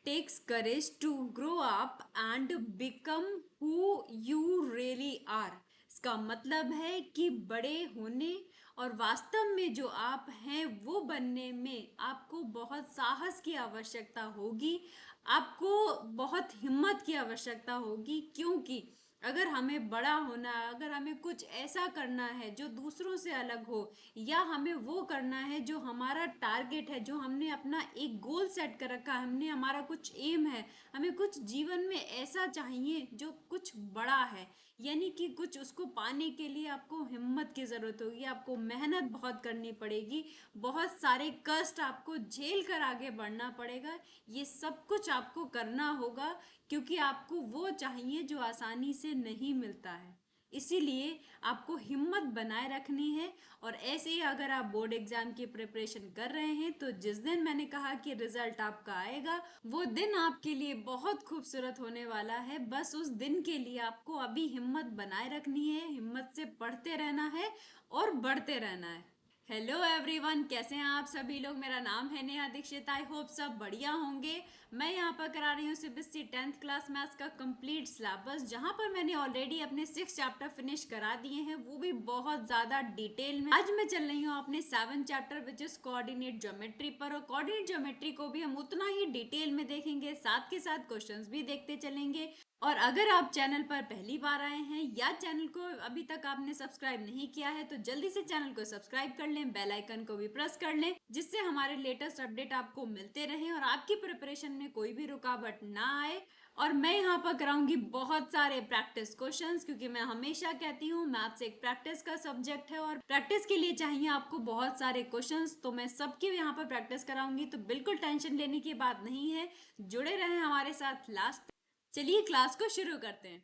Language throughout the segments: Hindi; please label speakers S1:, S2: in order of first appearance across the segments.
S1: takes courage to grow up and become who you really are। इसका मतलब है कि बड़े होने और वास्तव में जो आप हैं वो बनने में आपको बहुत साहस की आवश्यकता होगी, आपको बहुत हिम्मत की आवश्यकता होगी। क्योंकि अगर हमें बड़ा होना है, अगर हमें कुछ ऐसा करना है जो दूसरों से अलग हो, या हमें वो करना है जो हमारा टारगेट है, जो हमने अपना एक गोल सेट कर रखा है, हमने हमारा कुछ एम है, हमें कुछ जीवन में ऐसा चाहिए जो कुछ बड़ा है, यानी कि कुछ उसको पाने के लिए आपको हिम्मत की ज़रूरत होगी, आपको मेहनत बहुत करनी पड़ेगी, बहुत सारे कष्ट आपको झेल कर आगे बढ़ना पड़ेगा। ये सब कुछ आपको करना होगा क्योंकि आपको वो चाहिए जो आसानी से नहीं मिलता है। इसीलिए आपको हिम्मत बनाए रखनी है। और ऐसे ही अगर आप बोर्ड एग्जाम की प्रिपरेशन कर रहे हैं तो जिस दिन मैंने कहा कि रिजल्ट आपका आएगा वो दिन आपके लिए बहुत खूबसूरत होने वाला है। बस उस दिन के लिए आपको अभी हिम्मत बनाए रखनी है, हिम्मत से पढ़ते रहना है और बढ़ते रहना है। हेलो एवरीवन, कैसे हैं आप सभी लोग। मेरा नाम है नेहा दीक्षित। आई होप सब बढ़िया होंगे। मैं यहाँ पर करा रही हूँ सीबीएसई 10th क्लास मैथ्स का कंप्लीट सिलेबस, जहाँ पर मैंने ऑलरेडी अपने 6 चैप्टर फिनिश करा दिए हैं, वो भी बहुत ज़्यादा डिटेल में। आज मैं चल रही हूँ अपने 7th chapter which is coordinate geometry पर, और कोऑर्डिनेट ज्योमेट्री को भी हम उतना ही डिटेल में देखेंगे, साथ के साथ क्वेश्चंस भी देखते चलेंगे। और अगर आप चैनल पर पहली बार आए हैं या चैनल को अभी तक आपने सब्सक्राइब नहीं किया है तो जल्दी से चैनल को सब्सक्राइब कर लें, बेल आइकन को भी प्रेस कर लें, जिससे हमारे लेटेस्ट अपडेट आपको मिलते रहें और आपकी प्रिपरेशन में कोई भी रुकावट ना आए। और मैं यहाँ पर कराऊंगी बहुत सारे प्रैक्टिस क्वेश्चंस, क्योंकि मैं हमेशा कहती हूँ मैथ्स एक प्रैक्टिस का सब्जेक्ट है और प्रैक्टिस के लिए चाहिए आपको बहुत सारे क्वेश्चंस। तो मैं सबकी यहाँ पर प्रैक्टिस कराऊंगी, तो बिल्कुल टेंशन लेने की बात नहीं है। जुड़े रहें हमारे साथ लास्ट। चलिए क्लास को शुरू करते हैं।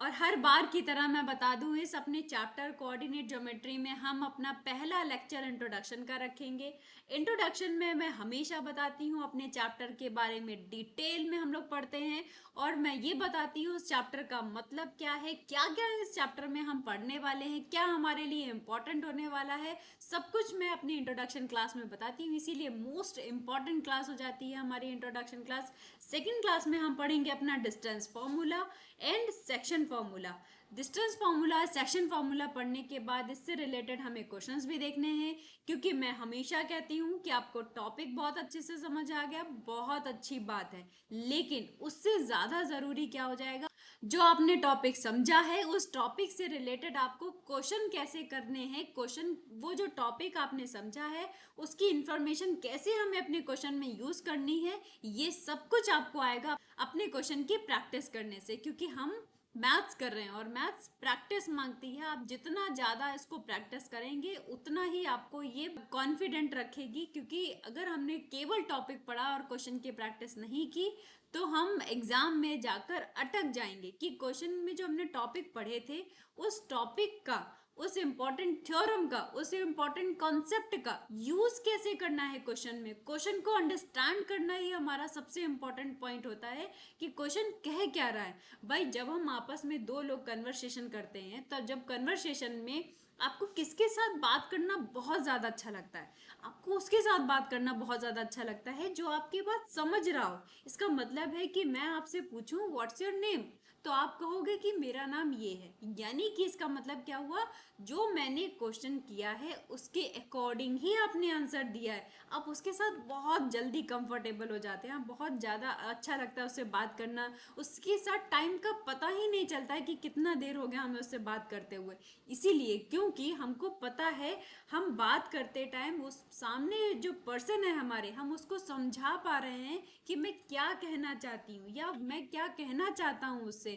S1: और हर बार की तरह मैं बता दूं, इस अपने चैप्टर कोऑर्डिनेट ज्योमेट्री में हम अपना पहला लेक्चर इंट्रोडक्शन का रखेंगे। इंट्रोडक्शन में मैं हमेशा बताती हूँ अपने चैप्टर के बारे में डिटेल में हम लोग पढ़ते हैं, और मैं ये बताती हूँ उस चैप्टर का मतलब क्या है, क्या क्या इस चैप्टर में हम पढ़ने वाले हैं, क्या हमारे लिए इम्पोर्टेंट होने वाला है, सब कुछ मैं अपनी इंट्रोडक्शन क्लास में बताती हूँ। इसीलिए मोस्ट इंपॉर्टेंट क्लास हो जाती है हमारी इंट्रोडक्शन क्लास। सेकेंड क्लास में हम पढ़ेंगे अपना distance formula and section formula. Distance formula, section formula पढ़ने के बाद इससे रिलेटेड हमें क्वेश्चंस भी देखने हैं, क्योंकि मैं हमेशा कहती हूँ कि आपको टॉपिक बहुत अच्छे से समझ आ गया, बहुत अच्छी बात है, लेकिन उससे ज़्यादा ज़रूरी क्या हो जाएगा, जो आपने टॉपिक समझा है उस टॉपिक से रिलेटेड आपको क्वेश्चन कैसे करने हैं। क्वेश्चन, वो जो टॉपिक आपने समझा है उसकी इंफॉर्मेशन कैसे हमें अपने क्वेश्चन में यूज़ करनी है, ये सब कुछ आपको आएगा अपने क्वेश्चन की प्रैक्टिस करने से। क्योंकि हम मैथ्स कर रहे हैं और मैथ्स प्रैक्टिस मांगती है। आप जितना ज़्यादा इसको प्रैक्टिस करेंगे उतना ही आपको ये कॉन्फिडेंट रखेगी, क्योंकि अगर हमने केवल टॉपिक पढ़ा और क्वेश्चन की प्रैक्टिस नहीं की तो हम एग्जाम में जाकर अटक जाएंगे कि क्वेश्चन में जो हमने टॉपिक पढ़े थे उस टॉपिक का, उस इम्पॉर्टेंट थ्योरम का, उस इम्पॉर्टेंट कॉन्सेप्ट का यूज कैसे करना है क्वेश्चन में। क्वेश्चन को अंडरस्टैंड करना ही हमारा सबसे इम्पॉर्टेंट पॉइंट होता है कि क्वेश्चन कह क्या रहा है। भाई जब हम आपस में दो लोग कन्वर्सेशन करते हैं, तब जब कन्वर्सेशन में आपको किसके साथ बात करना बहुत ज़्यादा अच्छा लगता है, आपको उसके साथ बात करना बहुत ज़्यादा अच्छा लगता है जो आपकी बात समझ रहा हो। इसका मतलब है कि मैं आपसे पूछूं व्हाट्स योर नेम, तो आप कहोगे कि मेरा नाम ये है, यानी कि इसका मतलब क्या हुआ, जो मैंने क्वेश्चन किया है उसके अकॉर्डिंग ही आपने आंसर दिया है। आप उसके साथ बहुत जल्दी कंफर्टेबल हो जाते हैं, बहुत ज़्यादा अच्छा लगता है उससे बात करना, उसके साथ टाइम का पता ही नहीं चलता है कि कितना देर हो गया हमें उससे बात करते हुए। इसीलिए क्योंकि हमको पता है हम बात करते टाइम उस सामने जो पर्सन है हमारे, हम उसको समझा पा रहे हैं कि मैं क्या कहना चाहती हूँ या मैं क्या कहना चाहता हूँ उससे।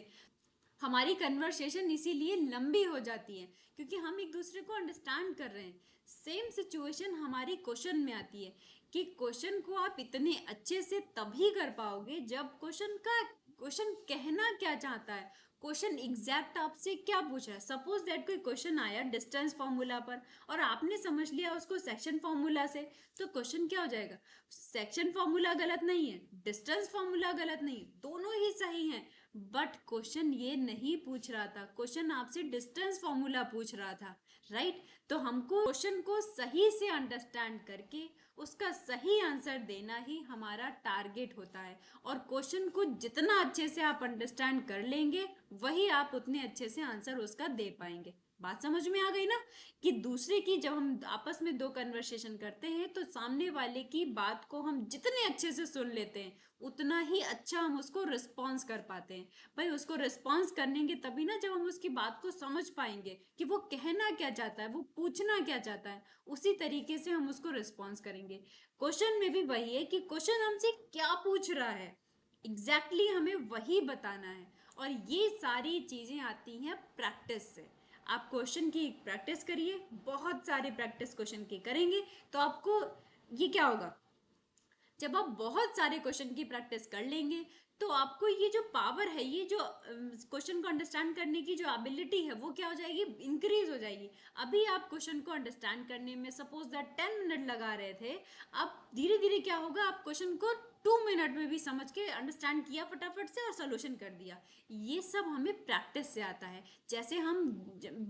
S1: हमारी कन्वर्सेशन इसीलिए लंबी हो जाती है क्योंकि हम एक दूसरे को अंडरस्टैंड कर रहे हैं। सेम सिचुएशन हमारी क्वेश्चन में आती है कि क्वेश्चन को आप इतने अच्छे से तभी कर पाओगे जब क्वेश्चन कहना क्या चाहता है, क्वेश्चन एग्जैक्ट आपसे क्या पूछा है। सपोज दैट कोई क्वेश्चन आया डिस्टेंस फॉर्मूला पर और आपने समझ लिया उसको सेक्शन फॉर्मूला से, तो क्वेश्चन क्या हो जाएगा, सेक्शन फॉर्मूला गलत नहीं है, डिस्टेंस फॉर्मूला गलत नहीं है, दोनों ही सही हैं। बट क्वेश्चन ये नहीं पूछ रहा था, क्वेश्चन आपसे डिस्टेंस फॉर्मूला पूछ रहा था, राइट। तो हमको क्वेश्चन को सही से अंडरस्टैंड करके उसका सही आंसर देना ही हमारा टारगेट होता है। और क्वेश्चन को जितना अच्छे से आप अंडरस्टैंड कर लेंगे, वही आप उतने अच्छे से आंसर उसका दे पाएंगे। बात समझ में आ गई ना, कि दूसरे की, जब हम आपस में दो कन्वर्सेशन करते हैं तो सामने वाले की बात को हम जितने अच्छे से सुन लेते हैं, उतना ही अच्छा हम उसको रिस्पॉन्स कर पाते हैं। भाई उसको रिस्पॉन्स करेंगे तभी ना, जब हम उसकी बात को समझ पाएंगे कि वो कहना क्या चाहता है, वो पूछना क्या चाहता है, उसी तरीके से हम उसको रिस्पॉन्स करेंगे। क्वेश्चन में भी वही है कि क्वेश्चन हमसे क्या पूछ रहा है, एग्जैक्टली हमें वही बताना है। और ये सारी चीजें आती हैं प्रैक्टिस से। आप क्वेश्चन की प्रैक्टिस करिए, बहुत सारे प्रैक्टिस क्वेश्चन की करेंगे तो आपको ये क्या होगा, जब आप बहुत सारे क्वेश्चन की प्रैक्टिस कर लेंगे तो आपको ये जो पावर है, ये जो क्वेश्चन को अंडरस्टैंड करने की जो एबिलिटी है, वो क्या हो जाएगी, इंक्रीज हो जाएगी। अभी आप क्वेश्चन को अंडरस्टैंड करने में सपोज दैट 10 मिनट लगा रहे थे, अब धीरे धीरे क्या होगा, आप क्वेश्चन को 2 मिनट में भी समझ के अंडरस्टैंड किया फटाफट से और सोल्यूशन कर दिया। ये सब हमें प्रैक्टिस से आता है। जैसे हम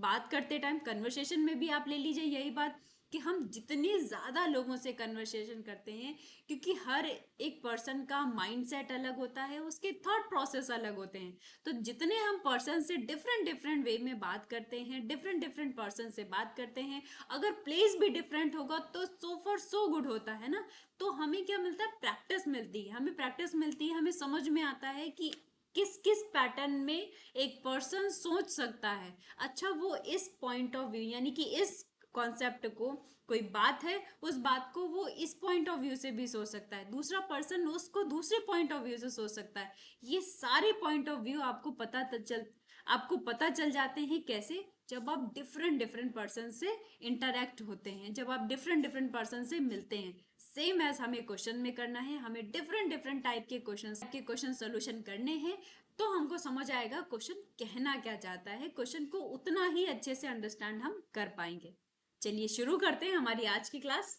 S1: बात करते टाइम कन्वर्सेशन में भी आप ले लीजिए यही बात, कि हम जितने ज़्यादा लोगों से कन्वर्सेशन करते हैं, क्योंकि हर एक पर्सन का माइंडसेट अलग होता है, उसके थॉट प्रोसेस अलग होते हैं। तो जितने हम पर्सन से डिफरेंट डिफरेंट वे में बात करते हैं, डिफरेंट डिफरेंट पर्सन से बात करते हैं, अगर प्लेस भी डिफरेंट होगा तो सो फॉर सो गुड होता है ना। तो हमें क्या मिलता है, प्रैक्टिस मिलती है, हमें प्रैक्टिस मिलती है, हमें समझ में आता है कि किस किस पैटर्न में एक पर्सन सोच सकता है। अच्छा, वो इस पॉइंट ऑफ व्यू, यानी कि इस कॉन्सेप्ट को, कोई बात है, उस बात को वो इस पॉइंट ऑफ व्यू से भी सोच सकता है, दूसरा पर्सन उसको दूसरे पॉइंट ऑफ व्यू से सोच सकता है। ये सारे पॉइंट ऑफ व्यू आपको पता चल जाते हैं कैसे, जब आप डिफरेंट डिफरेंट पर्सन से इंटरेक्ट होते हैं, जब आप डिफरेंट डिफरेंट पर्सन से मिलते हैं। सेम एज हमें क्वेश्चन में करना है, हमें डिफरेंट डिफरेंट टाइप के क्वेश्चन सोल्यूशन करने हैं, तो हमको समझ आएगा क्वेश्चन कहना क्या चाहता है, क्वेश्चन को उतना ही अच्छे से अंडरस्टैंड हम कर पाएंगे। चलिए शुरू करते हैं हमारी आज की क्लास।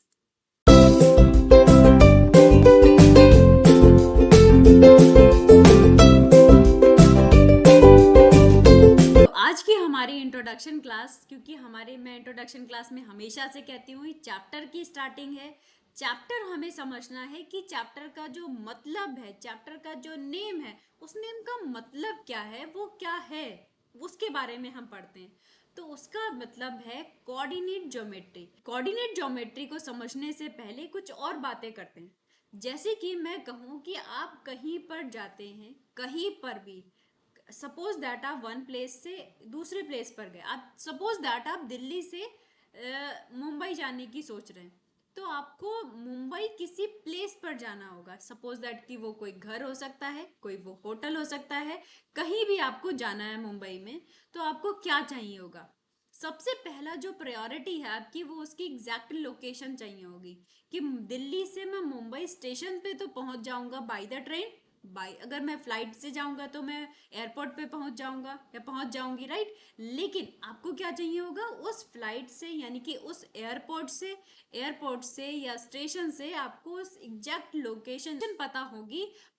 S1: तो आज की हमारी इंट्रोडक्शन क्लास, क्योंकि मैं इंट्रोडक्शन क्लास में हमेशा से कहती हूँ चैप्टर की स्टार्टिंग है। चैप्टर हमें समझना है कि चैप्टर का जो मतलब है, चैप्टर का जो नेम है, उस नेम का मतलब क्या है, वो क्या है, उसके बारे में हम पढ़ते हैं। तो उसका मतलब है कोऑर्डिनेट ज्योमेट्री। कोऑर्डिनेट ज्योमेट्री को समझने से पहले कुछ और बातें करते हैं। जैसे कि मैं कहूँ कि आप कहीं पर जाते हैं, कहीं पर भी, सपोज दैट आप वन प्लेस से दूसरे प्लेस पर गए, आप सपोज दैट आप दिल्ली से मुंबई जाने की सोच रहे हैं, तो आपको मुंबई किसी प्लेस पर जाना होगा। सपोज दैट कि वो कोई घर हो सकता है, कोई वो होटल हो सकता है, कहीं भी आपको जाना है मुंबई में, तो आपको क्या चाहिए होगा, सबसे पहला जो प्रायोरिटी है आपकी, वो उसकी एग्जैक्ट लोकेशन चाहिए होगी, कि दिल्ली से मैं मुंबई स्टेशन पे तो पहुंच जाऊंगा बाय द ट्रेन, अगर मैं फ्लाइट से जाऊंगा तो मैं एयरपोर्ट पे पहुंच जाऊंगा या पहुंच जाऊंगी, राइट। लेकिन आपको क्या चाहिए होगा, उस फ्लाइट से, यानी कि उस एयरपोर्ट से या स्टेशन से आपको उस एग्जैक्ट लोकेशन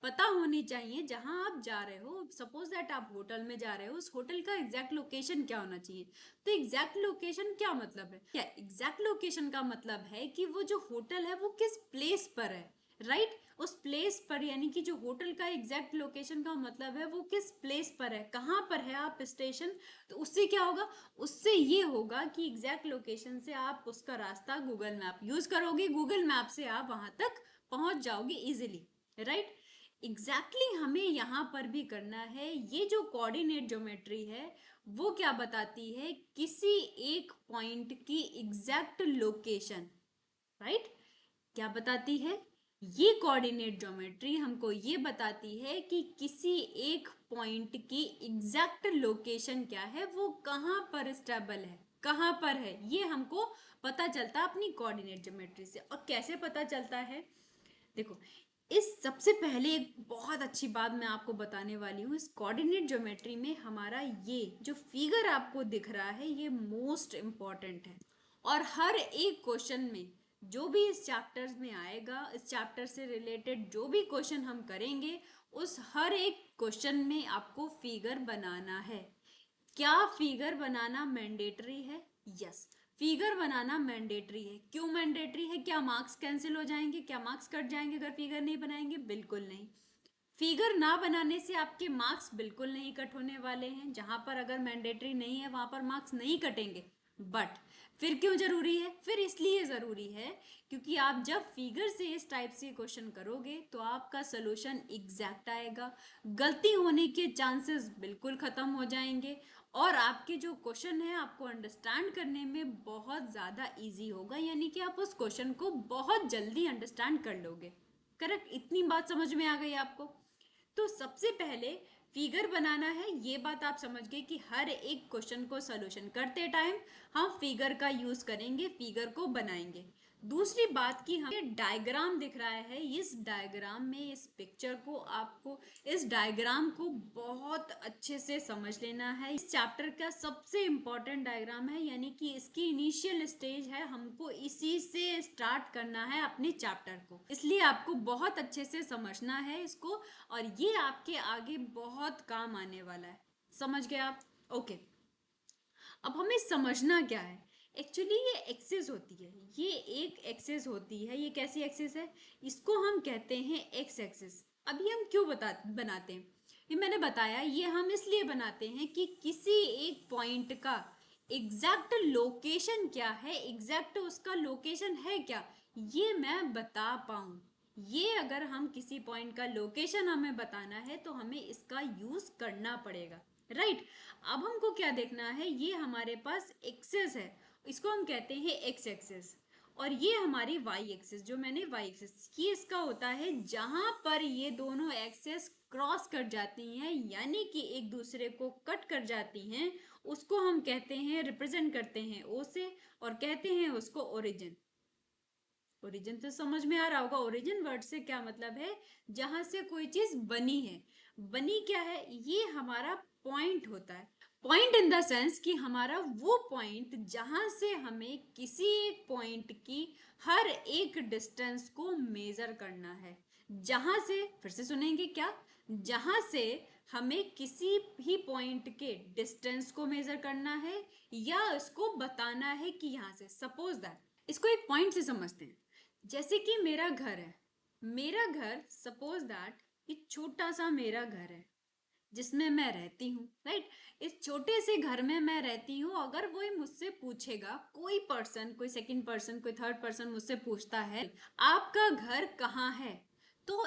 S1: पता होनी चाहिए जहां आप जा रहे हो। सपोज दैट आप होटल में जा रहे हो, उस होटल का एग्जैक्ट लोकेशन क्या होना चाहिए। तो एग्जैक्ट लोकेशन क्या मतलब है, क्या एग्जैक्ट लोकेशन का मतलब है कि वो जो होटल है वो किस प्लेस पर है, राइट। उस प्लेस पर, यानी कि जो होटल का एग्जैक्ट लोकेशन का मतलब है वो किस प्लेस पर है, कहाँ पर है आप स्टेशन। तो उससे क्या होगा, उससे ये होगा कि एग्जैक्ट लोकेशन से आप उसका रास्ता गूगल मैप यूज करोगे, गूगल मैप से आप वहां तक पहुंच जाओगे इजिली, राइट। एग्जैक्टली हमें यहाँ पर भी करना है। ये जो कोऑर्डिनेट ज्योमेट्री है वो क्या बताती है, किसी एक पॉइंट की एग्जैक्ट लोकेशन, राइट। क्या बताती है, ये कोऑर्डिनेट ज्योमेट्री हमको ये बताती है कि किसी एक पॉइंट की एग्जैक्ट लोकेशन क्या है, वो कहाँ पर स्टेबल है, कहाँ पर है, ये हमको पता चलता है अपनी कोऑर्डिनेट ज्योमेट्री से। और कैसे पता चलता है, देखो, इस सबसे पहले एक बहुत अच्छी बात मैं आपको बताने वाली हूँ। इस कोऑर्डिनेट ज्योमेट्री में हमारा ये जो फिगर आपको दिख रहा है, ये मोस्ट इम्पॉर्टेंट है। और हर एक क्वेश्चन में, जो भी इस चैप्टर में आएगा, इस चैप्टर से रिलेटेड जो भी क्वेश्चन हम करेंगे, उस हर एक क्वेश्चन में आपको फिगर बनाना है। क्या फिगर बनाना मैंडेटरी है? यस, फिगर बनाना मैंडेटरी है। क्यों मैंडेटरी है? क्या मार्क्स कैंसिल हो जाएंगे? क्या मार्क्स कट जाएंगे अगर फिगर नहीं बनाएंगे? बिल्कुल नहीं। फिगर ना बनाने से आपके मार्क्स बिल्कुल नहीं कट होने वाले हैं। जहां पर अगर मैंडेटरी नहीं है वहां पर मार्क्स नहीं कटेंगे। बट फिर क्यों जरूरी है? फिर इसलिए जरूरी है क्योंकि आप जब फिगर से इस टाइप से क्वेश्चन करोगे तो आपका सोल्यूशन एग्जैक्ट आएगा, गलती होने के चांसेस बिल्कुल खत्म हो जाएंगे और आपके जो क्वेश्चन है आपको अंडरस्टैंड करने में बहुत ज़्यादा इजी होगा, यानी कि आप उस क्वेश्चन को बहुत जल्दी अंडरस्टैंड कर लोगे। करेक्ट? इतनी बात समझ में आ गई आपको? तो सबसे पहले फिगर बनाना है, ये बात आप समझ गए कि हर एक क्वेश्चन को सॉल्यूशन करते टाइम हम फिगर का यूज करेंगे, फिगर को बनाएंगे। दूसरी बात कि हमें डायग्राम दिख रहा है, इस डायग्राम में इस पिक्चर को आपको इस डायग्राम को बहुत अच्छे से समझ लेना है। इस चैप्टर का सबसे इम्पोर्टेंट डायग्राम है, यानी कि इसकी इनिशियल स्टेज है, हमको इसी से स्टार्ट करना है अपने चैप्टर को, इसलिए आपको बहुत अच्छे से समझना है इसको और ये आपके आगे बहुत काम आने वाला है। समझ गए आप? ओके। अब हमें समझना क्या है, एक्चुअली ये एक्सेस होती है, ये एक एक्सेस होती है। ये कैसी एक्सेस है? इसको हम कहते हैं एक्स एक्सेस। अभी हम क्यों बनाते हैं? ये मैंने बताया, ये हम इसलिए बनाते हैं कि किसी एक पॉइंट का एग्जैक्ट लोकेशन क्या है, एग्जैक्ट उसका लोकेशन है क्या, ये मैं बता पाऊँ। ये अगर हम किसी पॉइंट का लोकेशन हमें बताना है तो हमें इसका यूज करना पड़ेगा, राइट? अब हमको क्या देखना है, ये हमारे पास एक्सेस है, इसको हम कहते हैं एक्स एक्सेस, और ये हमारी वाई एक्सेस, जो मैंने वाई एक्सेस, ये इसका होता है जहां पर ये दोनों एक्सेस क्रॉस कर जाती हैं, यानी कि एक दूसरे को कट कर जाती हैं, उसको हम कहते हैं, रिप्रेजेंट करते हैं ओ से, और कहते हैं उसको ओरिजिन। ओरिजिन तो समझ में आ रहा होगा, ओरिजिन वर्ड से क्या मतलब है? जहां से कोई चीज बनी है। बनी क्या है? ये हमारा पॉइंट होता है। पॉइंट इन द सेंस कि हमारा वो पॉइंट जहां से हमें किसी एक पॉइंट की हर एक डिस्टेंस को मेजर करना है। जहां से, फिर से सुनेंगे क्या? जहां से हमें किसी भी पॉइंट के डिस्टेंस को मेजर करना है या इसको बताना है कि यहां से, सपोज दैट, इसको एक पॉइंट से समझते हैं। जैसे कि मेरा घर है, मेरा घर, सपोज दैट ये छोटा सा मेरा घर है जिसमें मैं रहती हूँ, राइट? इस छोटे से घर में मैं रहती हूँ। अगर वो मुझसे पूछेगा, कोई पर्सन, कोई सेकंड पर्सन, कोई थर्ड पर्सन मुझसे पूछता है आपका घर कहाँ है, तो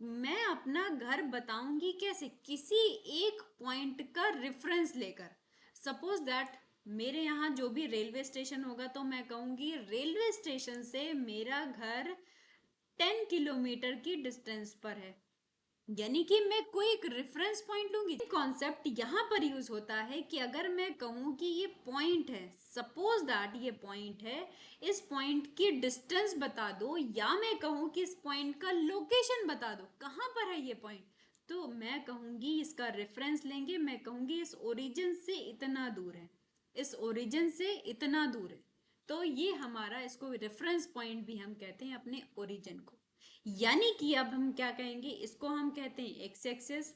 S1: मैं अपना घर बताऊंगी कैसे? किसी एक पॉइंट का रेफरेंस लेकर। सपोज दैट मेरे यहाँ जो भी रेलवे स्टेशन होगा तो मैं कहूंगी रेलवे स्टेशन से मेरा घर 10 किलोमीटर की डिस्टेंस पर है, यानी कि मैं कोई एक रेफरेंस पॉइंट लूंगी। कॉन्सेप्ट यहाँ पर यूज होता है कि अगर मैं कहूँ कि ये पॉइंट है, सपोज दैट ये पॉइंट है, इस पॉइंट की डिस्टेंस बता दो, या मैं कहूँ कि इस पॉइंट का लोकेशन बता दो, कहाँ पर है ये पॉइंट, तो मैं कहूंगी, इसका रेफरेंस लेंगे, मैं कहूंगी इस ओरिजिन से इतना दूर है, इस ओरिजिन से इतना दूर है। तो ये हमारा, इसको रेफरेंस पॉइंट भी हम कहते हैं अपने ओरिजिन को। यानी कि अब हम क्या कहेंगे, इसको हम कहते हैं एक्स एक्सेस,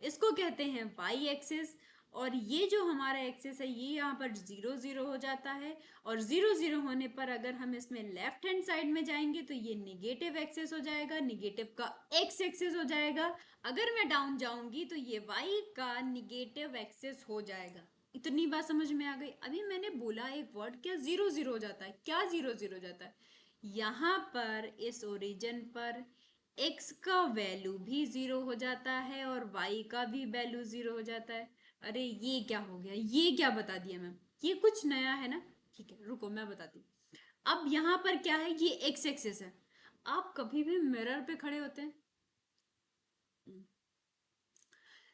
S1: इसको कहते हैं वाई एक्सेस, और ये जो हमारा एक्सेस है ये यहाँ पर 0 0 हो जाता है, और 0 0 होने पर अगर हम इसमें लेफ्ट हैंड साइड में जाएंगे तो ये निगेटिव एक्सेस हो जाएगा, निगेटिव का एक्स एक्सेस हो जाएगा। अगर मैं डाउन जाऊंगी तो ये वाई का निगेटिव एक्सेस हो जाएगा। इतनी बात समझ में आ गई? अभी मैंने बोला एक वर्ड, क्या 0 0 हो जाता है? क्या 0 0 हो जाता है? यहाँ पर इस ओरिजिन पर x का वैल्यू भी 0 हो जाता है और y का भी वैल्यू 0 हो जाता है। अरे ये क्या हो गया? ये क्या बता दिया मैम? ये कुछ नया है ना? ठीक है, रुको मैं बताती हूँ। अब यहाँ पर क्या है, ये x एक्सेस है। आप कभी भी मिरर पे खड़े होते हैं?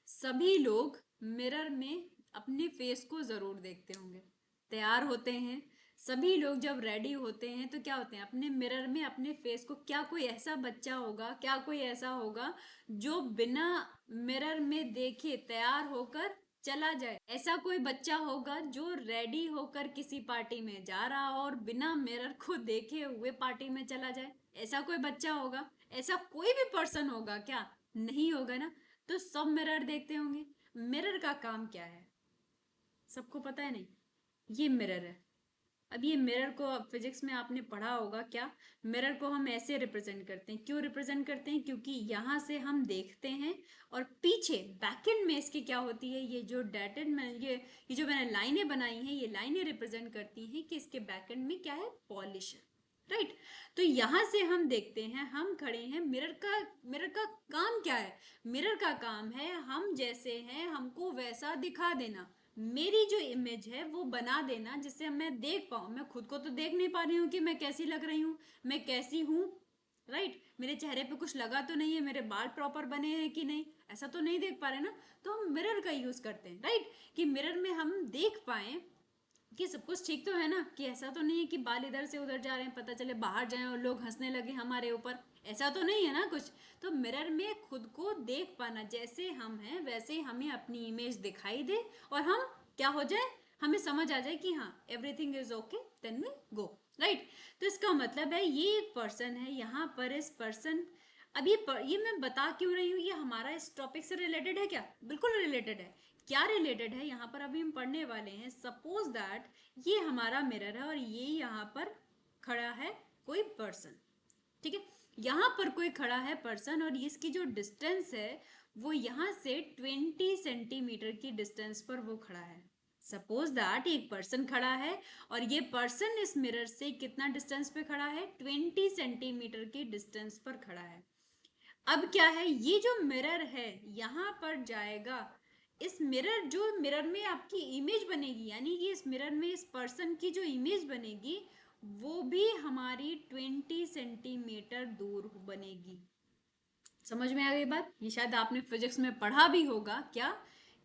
S1: सभी लोग मिरर में अपने फेस को जरूर देखते होंगे। तैयार होते हैं सभी लोग, जब रेडी होते हैं तो क्या होते हैं, अपने मिरर में अपने फेस को, क्या कोई ऐसा बच्चा होगा, क्या कोई ऐसा होगा जो बिना मिरर में देखे तैयार होकर चला जाए? ऐसा कोई बच्चा होगा जो रेडी होकर किसी पार्टी में जा रहा हो और बिना मिरर को देखे हुए पार्टी में चला जाए? ऐसा कोई बच्चा होगा? ऐसा कोई भी पर्सन होगा क्या? नहीं होगा ना। तो सब मिरर देखते होंगे। मिरर का काम क्या है? सबको पता है? नहीं, ये मिरर है। अब ये मिरर को फिजिक्स में आपने पढ़ा होगा क्या, मिरर को हम ऐसे रिप्रेजेंट करते हैं। क्यों रिप्रेजेंट करते हैं? क्योंकि यहाँ से हम देखते हैं और पीछे बैकएंड में इसकी क्या होती है, ये जो डेटेड में ये जो मैंने लाइनें बनाई हैं, ये लाइनें रिप्रेजेंट करती हैं कि इसके बैकएंड में क्या है, पॉलिश है, राइट। तो यहाँ से हम देखते हैं, हम खड़े हैं, मिरर का काम क्या है? मिरर का काम है हम जैसे हैं हमको वैसा दिखा देना, मेरी जो इमेज है वो बना देना जिससे मैं देख पाऊँ। मैं खुद को तो देख नहीं पा रही हूँ कि मैं कैसी लग रही हूँ, मैं कैसी हूँ, राइट। मेरे चेहरे पे कुछ लगा तो नहीं है, मेरे बाल प्रॉपर बने हैं कि नहीं, ऐसा तो नहीं देख पा रहे ना। तो हम मिरर का यूज करते हैं, राइट, कि मिरर में हम देख पाए कि सब कुछ ठीक तो है ना, कि ऐसा तो नहीं है कि बाल इधर से उधर जा रहे हैं, पता चले बाहर जाएं और लोग हंसने लगे हमारे ऊपर, ऐसा तो नहीं है ना कुछ। तो मिरर में खुद को देख पाना, जैसे हम हैं वैसे हमें अपनी इमेज दिखाई दे और हम क्या हो जाए, हमें समझ आ जाए कि हाँ everything is okay, then we go, right. तो इसका मतलब है ये एक पर्सन है, यहाँ पर इस पर्सन, अब ये मैं बता क्यों रही हूँ, ये हमारा इस टॉपिक से रिलेटेड है क्या? बिल्कुल रिलेटेड है। क्या रिलेटेड है, यहाँ पर अभी हम पढ़ने वाले हैं। सपोज दैट ये हमारा मिरर है और ये यहाँ पर खड़ा है कोई पर्सन, ठीक है। यहाँ पर कोई खड़ा है पर्सन और इसकी जो डिस्टेंस है वो यहाँ से 20 सेंटीमीटर की डिस्टेंस पर वो खड़ा है। सपोज दैट एक पर्सन खड़ा है और ये पर्सन इस मिरर से कितना डिस्टेंस पे खड़ा है, 20 सेंटीमीटर की डिस्टेंस पर खड़ा है। अब क्या है, ये जो मिरर है यहाँ पर जाएगा, इस मिरर, जो मिरर में आपकी इमेज बनेगी, यानी कि इस मिरर में इस पर्सन की जो इमेज बनेगी वो भी हमारी 20 सेंटीमीटर दूर बनेगी। समझ में आ गई बात? ये शायद आपने फिजिक्स में पढ़ा भी होगा क्या,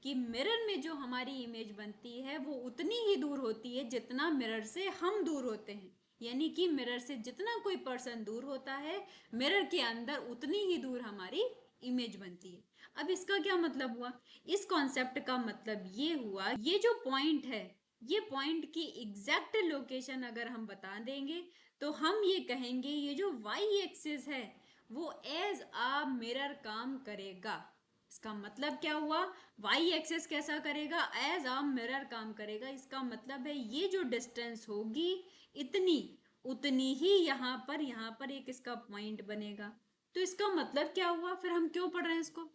S1: कि मिरर में जो हमारी इमेज बनती है वो उतनी ही दूर होती है जितना मिरर से हम दूर होते हैं। यानी कि मिरर से जितना कोई पर्सन दूर होता है, मिरर के अंदर उतनी ही दूर हमारी इमेज बनती है। अब इसका क्या मतलब हुआ? इस कॉन्सेप्ट का मतलब ये हुआ, ये जो पॉइंट है, ये पॉइंट की एग्जैक्ट लोकेशन अगर हम बता देंगे तो हम ये कहेंगे ये जो वाई एक्सिस है वो एज अ मिरर काम करेगा। इसका मतलब क्या हुआ, वाई एक्सेस कैसा करेगा, एज अ मिरर काम करेगा। इसका मतलब है ये जो डिस्टेंस होगी इतनी, उतनी ही यहाँ पर एक इसका पॉइंट बनेगा। तो इसका मतलब क्या हुआ, फिर हम क्यों पढ़ रहे हैं इसको,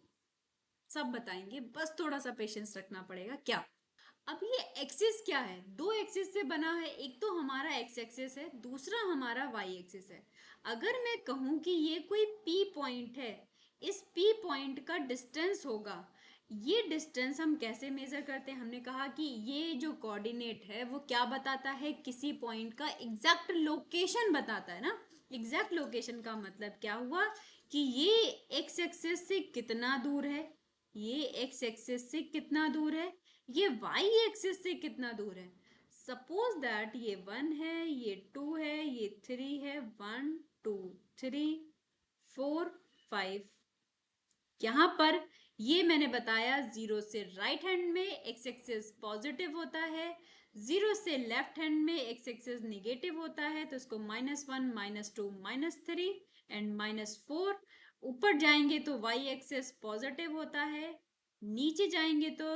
S1: सब बताएंगे, बस थोड़ा सा पेशेंस रखना पड़ेगा। क्या, अब ये एक्सिस क्या है, दो एक्सिस से बना है, एक तो हमारा एक्स एक्सिस है, दूसरा हमारा वाई एक्सिस है। अगर मैं कहूं कि ये कोई पी पॉइंट है, इस पी पॉइंट का डिस्टेंस होगा, ये डिस्टेंस हम कैसे मेजर करते हैं, हमने कहा कि ये जो कोऑर्डिनेट है वो क्या बताता है, किसी पॉइंट का एग्जैक्ट लोकेशन बताता है ना। एग्जैक्ट लोकेशन का मतलब क्या हुआ कि ये एक्स एक्सिस से कितना दूर है, ये एक्स एक्सिस से कितना दूर है, ये वाई एक्सिस से कितना दूर है। सपोज दैट ये 1 है, ये 2 है, ये 3 है, 1 2 3 4 5। यहाँ पर ये मैंने बताया, जीरो से राइट हैंड में एक्स एक्सिस पॉजिटिव होता है, जीरो से लेफ्ट हैंड में एक्स एक्सिस निगेटिव होता है, तो इसको -1 -2 -3 एंड -4। ऊपर जाएंगे तो वाई एक्सिस पॉजिटिव होता है, नीचे जाएंगे तो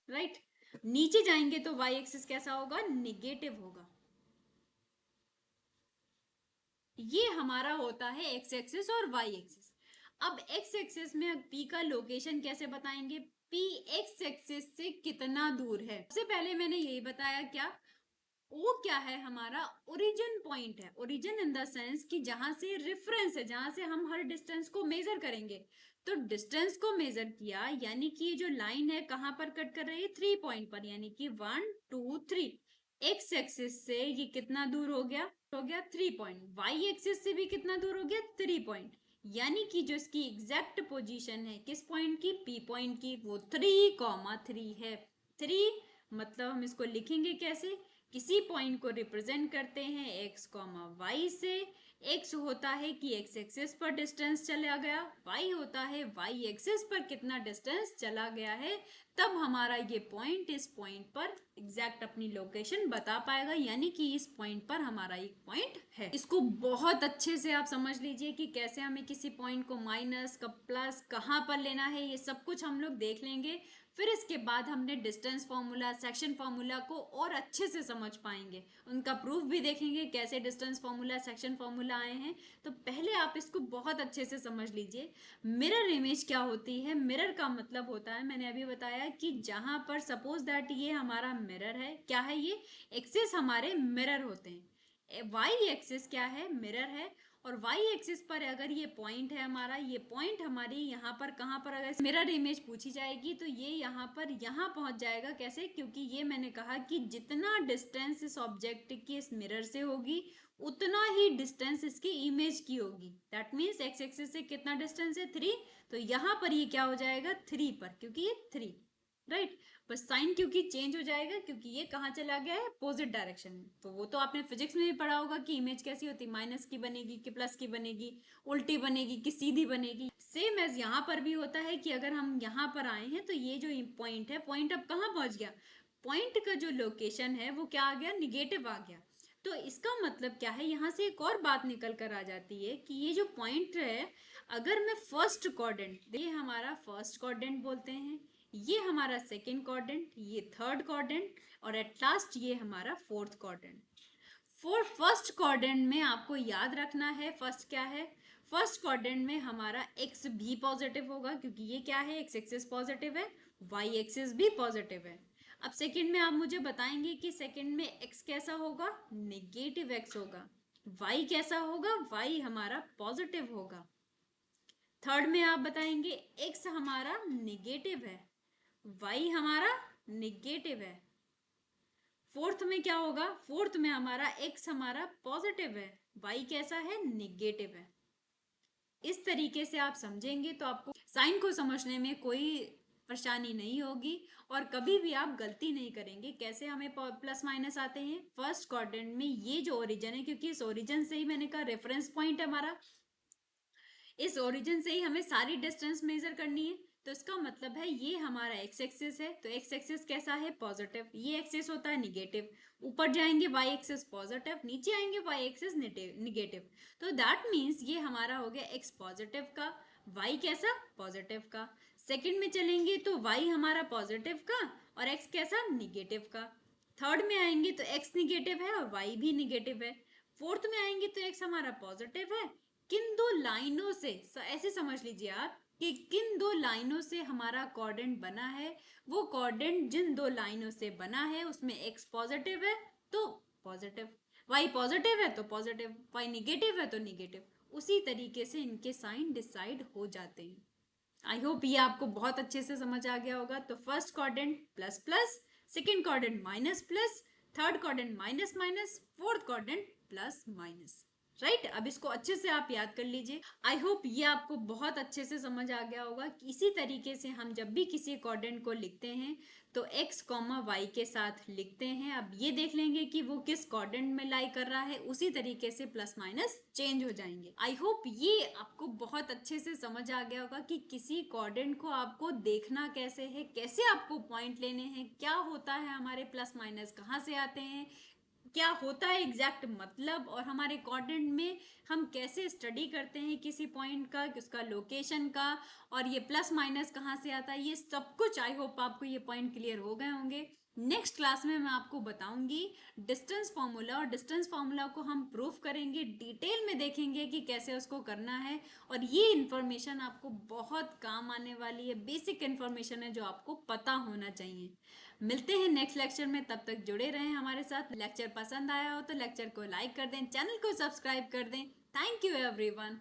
S1: राइट, नीचे जाएंगे तो वाई एक्सिस कैसा होगा, निगेटिव होगा। ये हमारा होता है एक्स एक्सिस और वाई एक्सिस। अब एक्स एक्सिस में पी का लोकेशन कैसे बताएंगे, पी एक्स एक्सिस से कितना दूर है। सबसे पहले मैंने यही बताया, क्या ओ क्या है, हमारा ओरिजिन पॉइंट है। ओरिजिन इन द सेंस कि जहां से रेफरेंस है, जहां से हम हर डिस्टेंस को मेजर करेंगे। तो डिस्टेंस को मेजर किया, यानी कि ये जो लाइन है कहां पर कट कर रही है, 3 पॉइंट पर, यानी कि 1 2 3। एक्स एक्सिस से ये कितना दूर हो गया 3 पॉइंट, वाई एक्सिस से भी कितना दूर हो गया 3 पॉइंट। यानी कि जो इसकी एग्जैक्ट पोजीशन है किस पॉइंट की, पी पॉइंट की, वो 3,3 है। 3 मतलब हम इसको लिखेंगे कैसे, किसी पॉइंट को रिप्रेजेंट करते हैं एक्स कॉमा वाई से। एक्स होता है कि एक्स एक्सिस पर डिस्टेंस चला गया, वाई होता है वाई एक्सिस पर कितना डिस्टेंस चला गया है। तब हमारा ये पॉइंट इस पॉइंट पर एग्जैक्ट अपनी लोकेशन बता पाएगा, यानी कि इस पॉइंट पर हमारा एक पॉइंट है। इसको बहुत अच्छे से आप समझ लीजिए कि कैसे हमें किसी पॉइंट को माइनस कब प्लस कहाँ पर लेना है, ये सब कुछ हम लोग देख लेंगे। फिर इसके बाद हमने डिस्टेंस फार्मूला, सेक्शन फार्मूला को और अच्छे से समझ पाएंगे, उनका प्रूफ भी देखेंगे कैसे डिस्टेंस फार्मूला, सेक्शन फार्मूला आए हैं। तो पहले आप इसको बहुत अच्छे से समझ लीजिए। मिरर इमेज क्या होती है? मिरर का मतलब होता है, मैंने अभी बताया कि जहां पर सपोज दैट ये हमारा मिरर है, क्या है ये? एक्सिस हमारे मिरर होते हैं। वाई एक्सिस क्या है? मिरर है। और वाई एक्सिस पर अगर ये पॉइंट है हमारा, ये पॉइंट हमारी यहाँ पर कहाँ पर अगर मिरर इमेज पूछी जाएगी तो ये यहाँ पर यहाँ पहुँच जाएगा। कैसे? क्योंकि ये मैंने कहा कि जितना डिस्टेंस इस ऑब्जेक्ट की इस मिरर से होगी उतना ही डिस्टेंस इसकी इमेज की होगी। दैट मीन्स एक्स एक्सिस से कितना डिस्टेंस है? 3। तो यहाँ पर ये क्या हो जाएगा? 3 पर, क्योंकि ये 3, राइट। बस साइन क्योंकि चेंज हो जाएगा, क्योंकि ये कहाँ चला गया है? अपोजिट डायरेक्शन में। तो वो तो आपने फिजिक्स में भी पढ़ा होगा कि इमेज कैसी होती है, माइनस की बनेगी कि प्लस की बनेगी, उल्टी बनेगी कि सीधी बनेगी। सेम एज यहाँ पर भी होता है कि अगर हम यहाँ पर आए हैं तो ये जो पॉइंट है, पॉइंट अब कहाँ पहुंच गया? पॉइंट का जो लोकेशन है वो क्या आ गया? निगेटिव आ गया। तो इसका मतलब क्या है? यहाँ से एक और बात निकल कर आ जाती है कि ये जो पॉइंट है, अगर मैं फर्स्ट क्वाड्रेंट, ये हमारा फर्स्ट क्वाड्रेंट बोलते हैं, ये हमारा सेकंड क्वाड्रेंट, ये थर्ड क्वाड्रेंट, और एट लास्ट ये हमारा फोर्थ क्वाड्रेंट। फर्स्ट क्वाड्रेंट में आपको याद रखना है, फर्स्ट क्या है? फर्स्ट क्वाड्रेंट में हमारा एक्स भी पॉजिटिव होगा, क्योंकि ये क्या है? एक्स एक्सिस पॉजिटिव है, वाई एक्सिस भी पॉजिटिव है। अब सेकंड में आप मुझे बताएंगे कि सेकंड में एक्स कैसा होगा? नेगेटिव एक्स होगा। वाई कैसा होगा? वाई हमारा पॉजिटिव होगा। थर्ड में आप बताएंगे एक्स हमारा नेगेटिव है, वाई हमारा नेगेटिव है। फोर्थ में क्या होगा? फोर्थ में हमारा एक्स हमारा पॉजिटिव है, वाई कैसा है? नेगेटिव है। इस तरीके से आप समझेंगे तो आपको साइन को समझने में कोई परेशानी नहीं होगी और कभी भी आप गलती नहीं करेंगे। कैसे हमें प्लस माइनस आते हैं? फर्स्ट क्वाड्रेंट में ये जो ओरिजिन है, क्योंकि इस ओरिजिन से ही मैंने कहा रेफरेंस पॉइंट हमारा, इस ओरिजिन से ही हमें सारी डिस्टेंस मेजर करनी है। तो इसका मतलब है ये हमारा एक्स एक्सिस है, तो एक्स एक्सिस कैसा है? पॉजिटिव। ये एक्सिस होता है निगेटिव। ऊपर जाएंगे वाई एक्सिस पॉजिटिव, नीचे आएंगे वाई एक्सिस निगेटिव। तो दैट मीन्स ये हमारा हो गया एक्स पॉजिटिव का, वाई कैसा? पॉजिटिव का। सेकंड में चलेंगे तो वाई हमारा पॉजिटिव का और एक्स कैसा? निगेटिव का। थर्ड में आएंगे तो एक्स निगेटिव है और वाई भी निगेटिव है। फोर्थ में आएंगे तो एक्स हमारा पॉजिटिव है। किन दो लाइनों से, ऐसे समझ लीजिए आप कि किन दो लाइनों से हमारा क्वाड्रेंट बना है, वो क्वाड्रेंट जिन दो लाइनों से बना है उसमें एक्स पॉजिटिव है तो पॉजिटिव, वाई पॉजिटिव है तो पॉजिटिव, वाई निगेटिव है तो निगेटिव। उसी तरीके से इनके साइन डिसाइड हो जाते हैं। आई होप ये आपको बहुत अच्छे से समझ आ गया होगा। तो first quadrant plus plus, second quadrant minus plus, third quadrant minus minus, fourth quadrant plus minus, right. अब इसको अच्छे से आप याद कर लीजिए। आई होप ये आपको बहुत अच्छे से समझ आ गया होगा कि इसी तरीके से हम जब भी किसी क्वाड्रेंट को लिखते हैं तो x कॉमा वाई के साथ लिखते हैं। अब ये देख लेंगे कि वो किस क्वाड्रेंट में लाई कर रहा है, उसी तरीके से प्लस माइनस चेंज हो जाएंगे। आई होप ये आपको बहुत अच्छे से समझ आ गया होगा कि किसी क्वाड्रेंट को आपको देखना कैसे है, कैसे आपको पॉइंट लेने हैं, क्या होता है हमारे प्लस माइनस, कहाँ से आते हैं, क्या होता है एग्जैक्ट मतलब, और हमारे क्वाड्रेंट में हम कैसे स्टडी करते हैं किसी पॉइंट का, उसका लोकेशन का, और ये प्लस माइनस कहाँ से आता है, ये सब कुछ। आई होप आपको ये पॉइंट क्लियर हो गए होंगे। नेक्स्ट क्लास में मैं आपको बताऊंगी डिस्टेंस फार्मूला, और डिस्टेंस फार्मूला को हम प्रूफ करेंगे, डिटेल में देखेंगे कि कैसे उसको करना है। और ये इन्फॉर्मेशन आपको बहुत काम आने वाली है, बेसिक इन्फॉर्मेशन है जो आपको पता होना चाहिए। मिलते हैं नेक्स्ट लेक्चर में, तब तक जुड़े रहें हमारे साथ। लेक्चर पसंद आया हो तो लेक्चर को लाइक कर दें, चैनल को सब्सक्राइब कर दें। Thank you everyone.